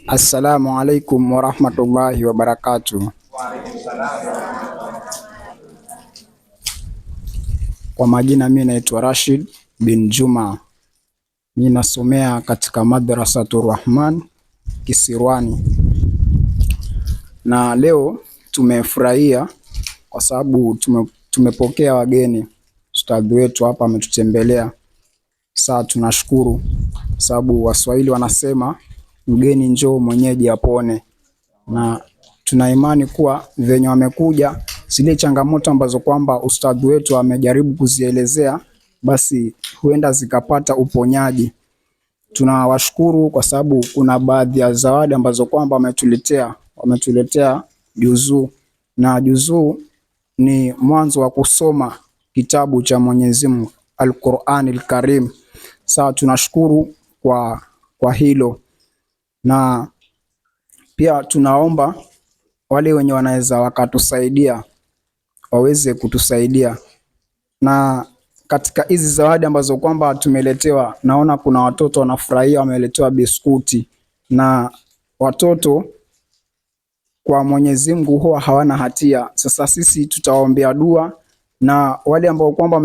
Assalamu alaikum warahmatullahi wabarakatuh. Kwa majina mimi naitwa Rashid bin Juma. Mimi nasomea katika Madrasatur Rahman Kisirwani, na leo tumefurahia kwa sababu tumepokea wageni. Ustadhi wetu hapa ametutembelea. Sasa tunashukuru kwa sababu Waswahili wanasema mgeni njoo mwenyeji apone, na tuna imani kuwa venye wamekuja, zile changamoto ambazo kwamba ustadhi wetu amejaribu kuzielezea, basi huenda zikapata uponyaji. Tunawashukuru kwa sababu kuna baadhi ya zawadi ambazo kwamba wametuletea juzuu, na juzuu ni mwanzo wa kusoma kitabu cha Mwenyezi Mungu Al-Qur'anil Karim. Sasa tunashukuru kwa hilo, na pia tunaomba wale wenye wanaweza wakatusaidia waweze kutusaidia. Na katika hizi zawadi ambazo kwamba tumeletewa, naona kuna watoto wanafurahia, wameletewa biskuti, na watoto kwa Mwenyezi Mungu huwa hawana hatia. Sasa sisi tutawaombea dua, na wale ambao kwamba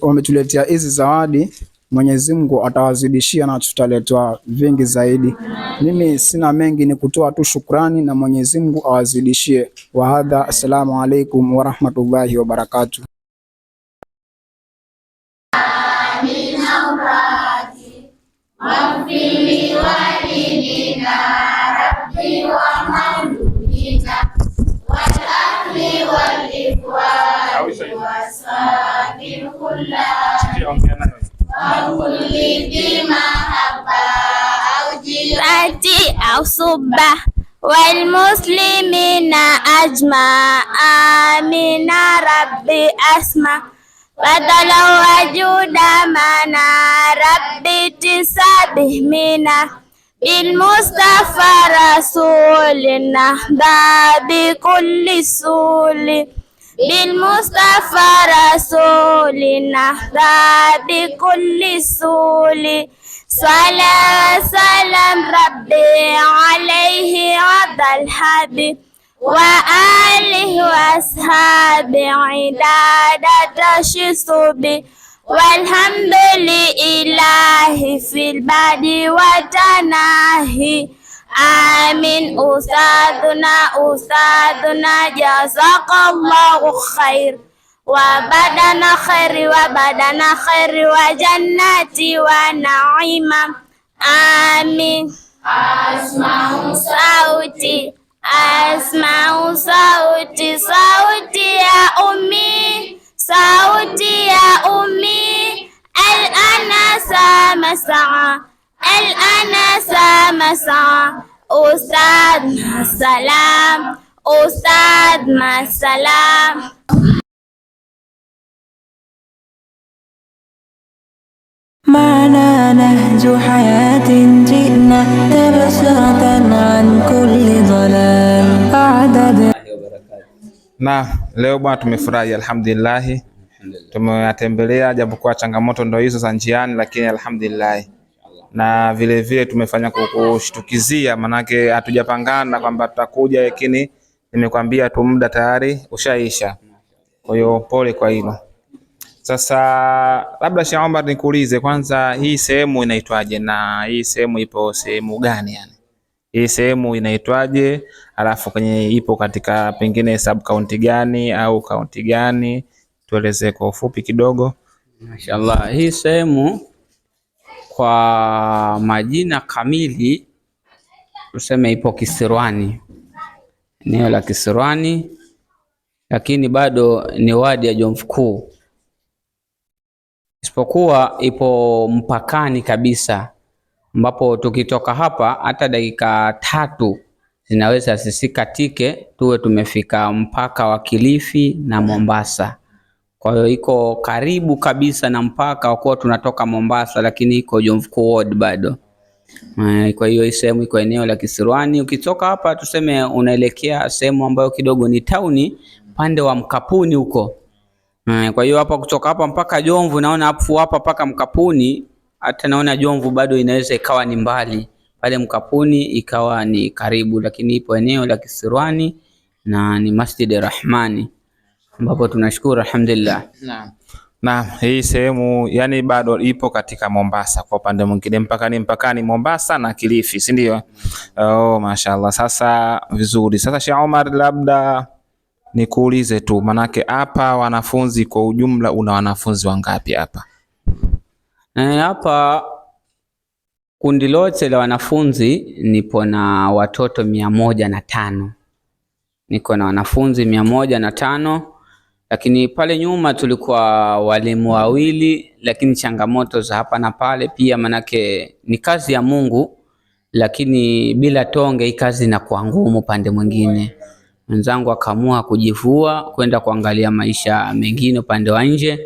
wametuletea hizi zawadi, Mwenyezi Mungu atawazidishia na tutaletwa vingi zaidi. Mimi sina mengi, ni kutoa tu shukrani na Mwenyezi Mungu awazidishie. Wa hadha, assalamu alaikum warahmatullahi wabarakatuh. أو صبة والمسلمين أجمع آمين ربي أسمع بدل وجود منا ربي تسابه منا بالمصطفى رسولنا بكل سول بالمصطفى رسولنا بكل سول صلى سلام ربي عليه عبد الحبيب وآله وأصحابه عدادة شصوبه والحمد لله في البعد وتناهي آمين. أستاذنا جزاك الله خير وبدنا خير وجنات ونعيما آمين. أسمع صوتي يا أمي، صوتي يا أمي الآن سامسا أستاذ مع السلام، أستاذ مع السلام. معنا نهج حياة جئنا تبصرة عن كل ضلال أعدد. Na leo bwana tumefurahi alhamdulillah. Tumewatembelea japokuwa changamoto ndio hizo za njiani, lakini alhamdulillah. Na vile vile tumefanya kukushtukizia, manake hatujapangana kwamba tutakuja, lakini nimekwambia tu muda tayari ushaisha. Kwa hiyo pole kwa hilo. Sasa labda Sheikh Omar nikuulize kwanza, hii sehemu inaitwaje na hii sehemu ipo sehemu gani yani? Hii sehemu inaitwaje? Alafu kwenye ipo katika pengine sub county gani au county gani? Tueleze kwa ufupi kidogo. Mashaallah, hii sehemu kwa majina kamili tuseme ipo Kisirwani, eneo la Kisirwani, lakini bado ni wadi ya Jomvu Kuu, isipokuwa ipo mpakani kabisa, ambapo tukitoka hapa hata dakika 3 zinaweza zisikatike tuwe tumefika mpaka wa Kilifi na Mombasa. Kwa hiyo iko karibu kabisa na mpaka, kwa kuwa tunatoka Mombasa lakini iko Jomvu Kuu ward bado. Kwa hiyo hii sehemu iko eneo la Kisirwani. Ukitoka hapa tuseme unaelekea sehemu ambayo kidogo ni tauni, pande wa Mkapuni huko. Kwa hiyo hapa kutoka hapa mpaka Jomvu naona hapo hapa mpaka Mkapuni, hata naona Jomvu bado inaweza ikawa ni mbali. pale Mkapuni ikawa ni karibu, lakini ipo eneo la Kisirwani na ni Masjid Rahmani ambapo tunashukuru alhamdulillah. Na hii sehemu yani bado ipo katika Mombasa kwa upande mwingine, mpakani Mombasa na Kilifi, si ndio? Oh, mashaallah. Sasa vizuri. Sasa Sheikh Omar, labda nikuulize tu, manake hapa wanafunzi kwa ujumla una wanafunzi wangapi hapa? Hapa kundi lote la wanafunzi nipo na watoto 105. Niko na wanafunzi 105, lakini pale nyuma tulikuwa walimu wawili, lakini changamoto za hapa na pale pia, manake ni kazi ya Mungu, lakini bila tonge hii kazi inakuwa ngumu. Pande mwingine wenzangu akaamua kujivua kwenda kuangalia maisha mengine upande wa nje.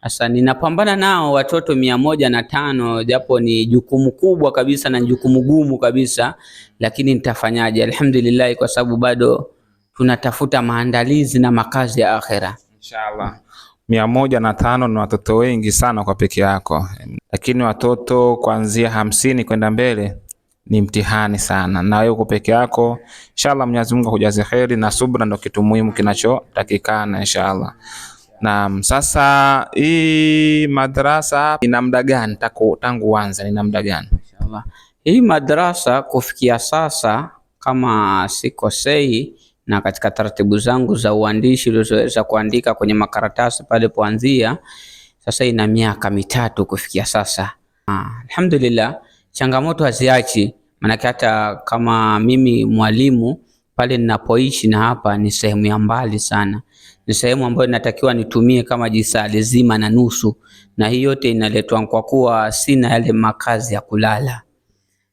Sasa ninapambana nao watoto 105, japo ni jukumu kubwa kabisa na jukumu gumu kabisa, lakini nitafanyaje? Alhamdulillah, kwa sababu bado tunatafuta maandalizi na makazi ya akhera. Inshallah. 105 ni watoto wengi sana kwa peke yako, lakini watoto kuanzia 50 kwenda mbele ni mtihani sana, na wewe kwa peke yako. Inshallah Mwenyezi Mungu akujaze kheri, na subra ndio kitu muhimu kinachotakikana inshallah. Naam, sasa hii madrasa ina muda gani tangu anza, ina muda gani? Inshallah hii madrasa kufikia sasa, kama sikosei, na katika taratibu zangu za uandishi nilizoweza kuandika kwenye makaratasi pale poanzia, sasa ina miaka 3 kufikia sasa. Alhamdulillah, changamoto haziachi, manake hata kama mimi mwalimu pale ninapoishi na hapa ni sehemu ya mbali sana, ni sehemu ambayo natakiwa nitumie kama jisali zima na nusu, na hii yote inaletwa kwa kuwa sina yale makazi ya kulala.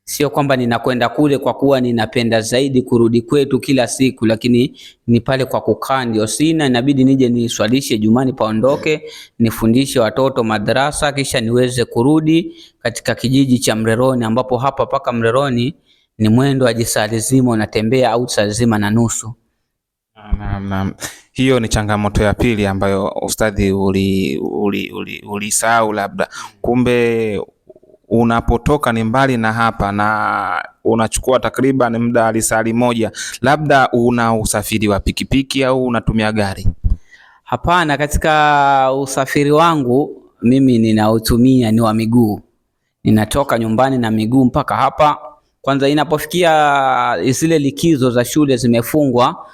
Sio kwamba ninakwenda kule kwa kuwa ninapenda zaidi kurudi kwetu kila siku, lakini ni pale kwa kukaa ndio sina, inabidi nije niswalishe Jumani paondoke, nifundishe watoto madrasa, kisha niweze kurudi katika kijiji cha Mreroni, ambapo hapa paka Mreroni ni mwendo wa jisali zima unatembea au saa zima na nusu. Naam. Hiyo ni changamoto ya pili ambayo ustadhi ulisahau labda. Kumbe unapotoka ni mbali na hapa na unachukua takriban muda lisali moja, labda una usafiri wa pikipiki au unatumia gari? Hapana, katika usafiri wangu mimi ninautumia ni wa miguu. Ninatoka nyumbani na miguu mpaka hapa. Kwanza inapofikia zile likizo za shule zimefungwa,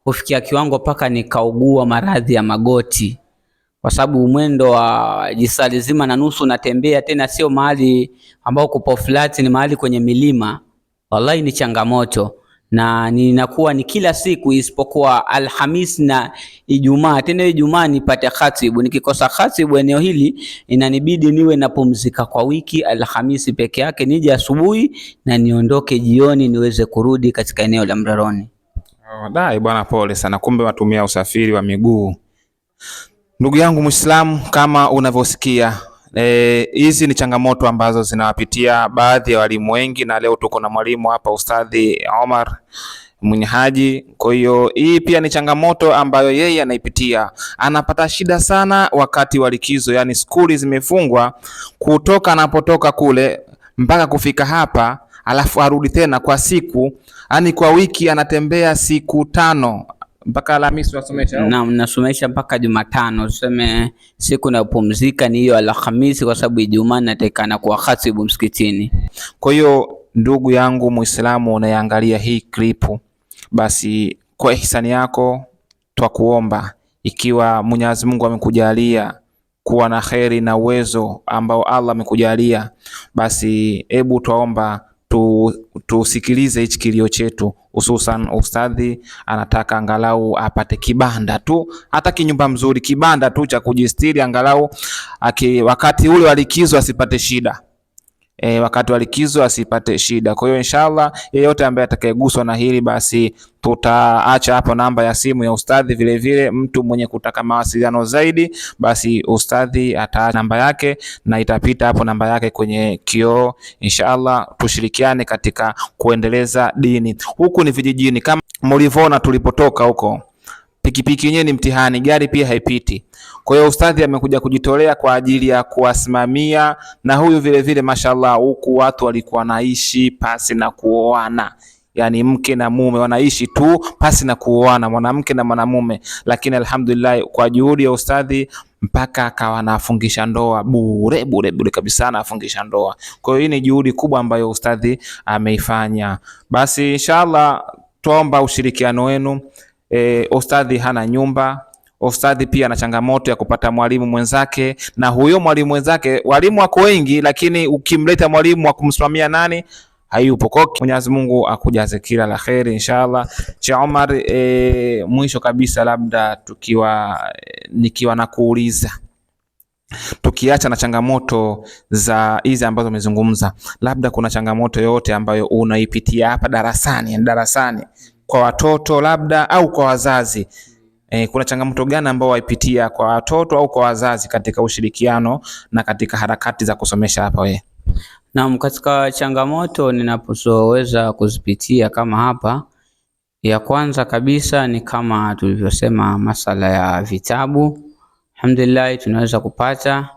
hufikia kiwango paka nikaugua maradhi ya magoti, kwa sababu mwendo wa jisali zima na nusu natembea, tena sio mahali ambao kupo flat, ni mahali kwenye milima. Wallahi ni changamoto, na ninakuwa ni kila siku isipokuwa Alhamisi na Ijumaa. Tena Ijumaa nipate khatibu, nikikosa khatibu eneo hili inanibidi niwe napumzika kwa wiki. Alhamisi peke yake nije asubuhi na niondoke jioni niweze kurudi katika eneo la Mreroni. Dai bwana, pole sana. Kumbe watumia usafiri wa miguu. Ndugu yangu Muislamu, kama unavyosikia, hizi ni changamoto ambazo zinawapitia baadhi ya walimu wengi, na leo tuko na mwalimu hapa Ustadhi Omar Mwinyi Haji. Kwa hiyo hii pia ni changamoto ambayo yeye anaipitia. Anapata shida sana wakati wa likizo, yani skuli zimefungwa, kutoka anapotoka kule mpaka kufika hapa, alafu arudi tena kwa siku, yani kwa wiki anatembea siku 5 mpaka Alhamisi wasomesha. Naam, nasomesha mpaka Jumatano. Tuseme siku na kupumzika ni hiyo Alhamisi, kwa sababu Ijumaa natakana kuwa khatibu msikitini. Kwa hiyo ndugu yangu Muislamu unayeangalia hii klipu, basi kwa ihsani yako twakuomba, ikiwa Mwenyezi Mungu amekujalia kuwa na kheri na uwezo ambao Allah amekujalia, basi hebu twaomba tusikilize hichi kilio chetu. Hususan ustadhi anataka angalau apate kibanda tu, hata kinyumba mzuri, kibanda tu cha kujistiri, angalau wakati ule wa likizo asipate shida. Wakati wa likizo asipate shida. Kwa hiyo inshallah yeyote ambaye atakayeguswa na hili, basi tutaacha hapo namba ya simu ya ustadhi. Vile vile mtu mwenye kutaka mawasiliano zaidi, basi ustadhi ataacha namba yake na itapita hapo namba yake kwenye kioo. Inshallah tushirikiane katika kuendeleza dini. Huku ni vijijini, kama mlivyoona tulipotoka huko pikipiki yenyewe ni mtihani, gari pia haipiti. Kwa hiyo ustadhi amekuja kujitolea kwa ajili ya kuwasimamia, na huyu vile vile mashallah, huku watu walikuwa naishi pasi na kuoana, yani mke na mume wanaishi tu pasi na kuoana, mwanamke na mwanamume, lakini alhamdulillah kwa juhudi ya ustadhi mpaka akawa anafungisha ndoa bure kabisa, anafungisha ndoa. Kwa hiyo hii ni juhudi kubwa ambayo ustadhi ameifanya. Basi inshallah tuomba ushirikiano wenu. Ustadhi hana nyumba, ustadhi pia ana changamoto ya kupata mwalimu mwenzake, na huyo mwalimu mwenzake, walimu wako wengi, lakini ukimleta mwalimu wa kumsimamia nani, hayupo. Kwa Mwenyezi Mungu akujaze kila la kheri inshallah. Cha Omar, mwisho kabisa, labda nikiwa na kuuliza, tukiacha na changamoto za hizi ambazo umezungumza, labda kuna changamoto yote ambayo unaipitia hapa darasani kwa watoto labda au kwa wazazi, kuna changamoto gani ambao waipitia kwa watoto au kwa wazazi katika ushirikiano na katika harakati za kusomesha hapa wewe? Naam, katika changamoto ninapozoweza kuzipitia kama hapa, ya kwanza kabisa ni kama tulivyosema, masala ya vitabu. Alhamdulillah tunaweza kupata,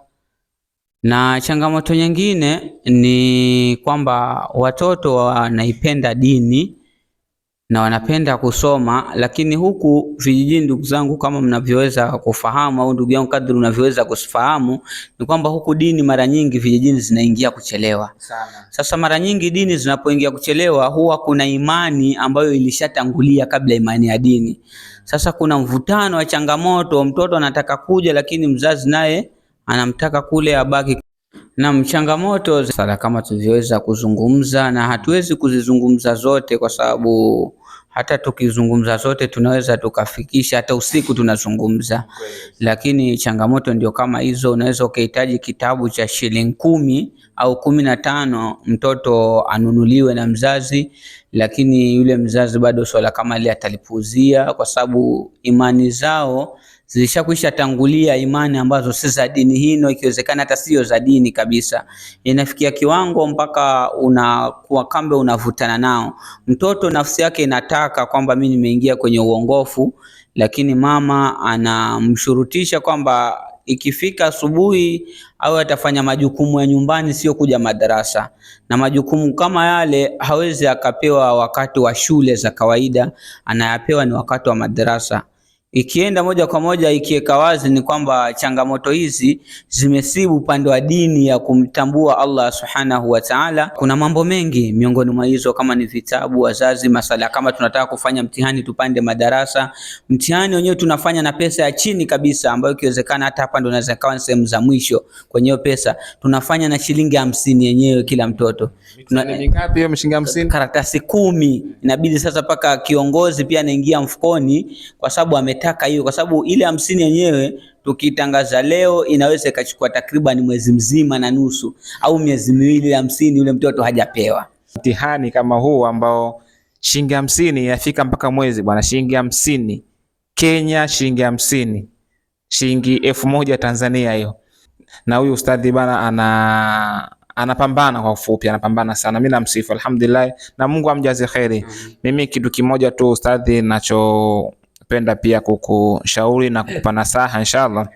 na changamoto nyingine ni kwamba watoto wanaipenda dini na wanapenda kusoma, lakini huku vijijini, ndugu zangu, kama mnavyoweza kufahamu, au ndugu yangu kadri unavyoweza kufahamu, ni kwamba huku dini mara nyingi vijijini zinaingia kuchelewa sana. Sasa mara nyingi dini zinapoingia kuchelewa, huwa kuna imani ambayo ilishatangulia kabla imani ya dini. Sasa kuna mvutano wa changamoto, mtoto anataka kuja lakini mzazi naye anamtaka kule abaki. Na changamoto sala kama tulivyoweza kuzungumza, na hatuwezi kuzizungumza zote kwa sababu hata tukizungumza zote tunaweza tukafikisha hata usiku tunazungumza. Lakini changamoto ndio kama hizo. Unaweza ukahitaji kitabu cha shilingi 10 au 15 mtoto anunuliwe na mzazi, lakini yule mzazi bado swala kama ile atalipuzia, kwa sababu imani zao zilishakwisha tangulia imani ambazo si za dini hino, ikiwezekana hata sio za dini kabisa. Inafikia kiwango mpaka unakuwa kambe unavutana nao. Mtoto nafsi yake inataka kwamba mimi nimeingia kwenye uongofu, lakini mama anamshurutisha kwamba ikifika asubuhi au atafanya majukumu ya nyumbani, sio kuja madarasa. Na majukumu kama yale hawezi akapewa wakati wa shule za kawaida, anayapewa ni wakati wa madarasa. Ikienda moja kwa moja ikiweka wazi ni kwamba changamoto hizi zimesibu upande wa dini ya kumtambua Allah subhanahu wa ta'ala. Kuna mambo mengi miongoni mwa hizo, kama ni vitabu, wazazi, masala kama tunataka kufanya mtihani tupande madarasa, mtihani wenyewe tunafanya na pesa ya chini kabisa, ambayo ikiwezekana hata hapa ndo naweza kawa sehemu za mwisho kwenye pesa, tunafanya na shilingi 50 yenyewe kila mtoto. Ni ngapi hiyo shilingi 50? Karatasi 10. Inabidi sasa paka kiongozi pia anaingia mfukoni, kwa sababu ametaka hiyo, kwa sababu ile 50 yenyewe tukitangaza leo inaweza ikachukua takriban mwezi mzima na nusu au miezi miwili, 50 yule mtoto hajapewa. Mtihani kama huu ambao shilingi 50 yafika mpaka mwezi bwana, shilingi 50 Kenya, shilingi 50, shilingi 1000 Tanzania hiyo. Na huyu ustadhi bana anapambana, kwa ufupi anapambana sana. Mimi namsifu alhamdulillah, na Mungu amjaze khairi. Mimi kitu kimoja tu ustadhi ninachopenda pia kukushauri na kukupa nasaha inshallah,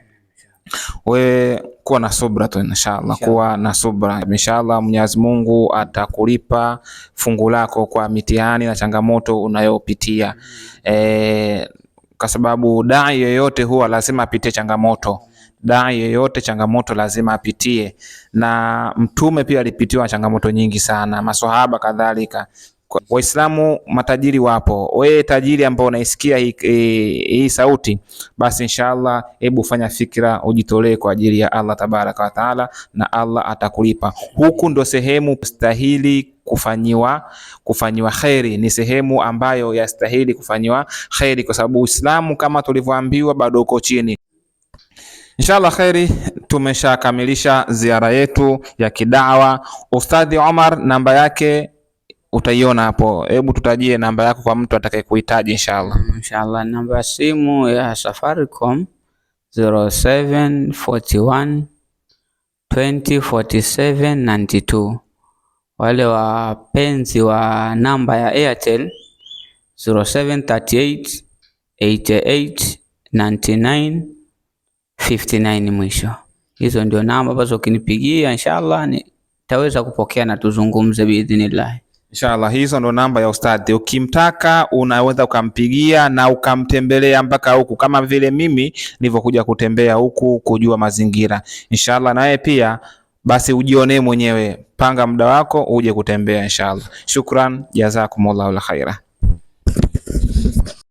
wewe kuwa na subra tu inshallah, kuwa na subra inshallah. Mwenyezi Mungu atakulipa fungu lako kwa mitihani na changamoto unayopitia, kwa sababu dai yoyote huwa lazima apitie changamoto. Dai yoyote changamoto lazima apitie, na mtume pia alipitiwa changamoto nyingi sana, maswahaba kadhalika. Waislamu matajiri wapo. Wewe tajiri ambao unaisikia hii sauti, basi inshallah hebu fanya fikra, ujitolee kwa ajili ya Allah tabaraka wa taala, na Allah atakulipa. Huku ndo sehemu stahili kufanyiwa khairi, ni sehemu ambayo yastahili kufanyiwa khairi, kwa sababu Uislamu kama tulivyoambiwa bado uko chini. Inshallah khairi, tumeshakamilisha ziara yetu ya kidawa. Ustadhi Omar namba yake utaiona hapo, hebu tutajie namba yako kwa mtu atakayekuhitaji inshallah. Inshallah namba ya simu ya Safaricom 0741 2047 92. Wale wapenzi wa namba ya Airtel 0738 88 99 59 mwisho. Hizo ndio namba ambazo ukinipigia inshallah nitaweza kupokea na tuzungumze biidhnillah. Inshallah, hizo ndo namba ya ustadhi. Ukimtaka unaweza ukampigia na ukamtembelea mpaka huku, kama vile mimi nilivyokuja kutembea huku kujua mazingira. Inshallah nawe pia basi ujionee mwenyewe, panga muda wako uje kutembea inshallah. Shukran, jazakumullahu khaira.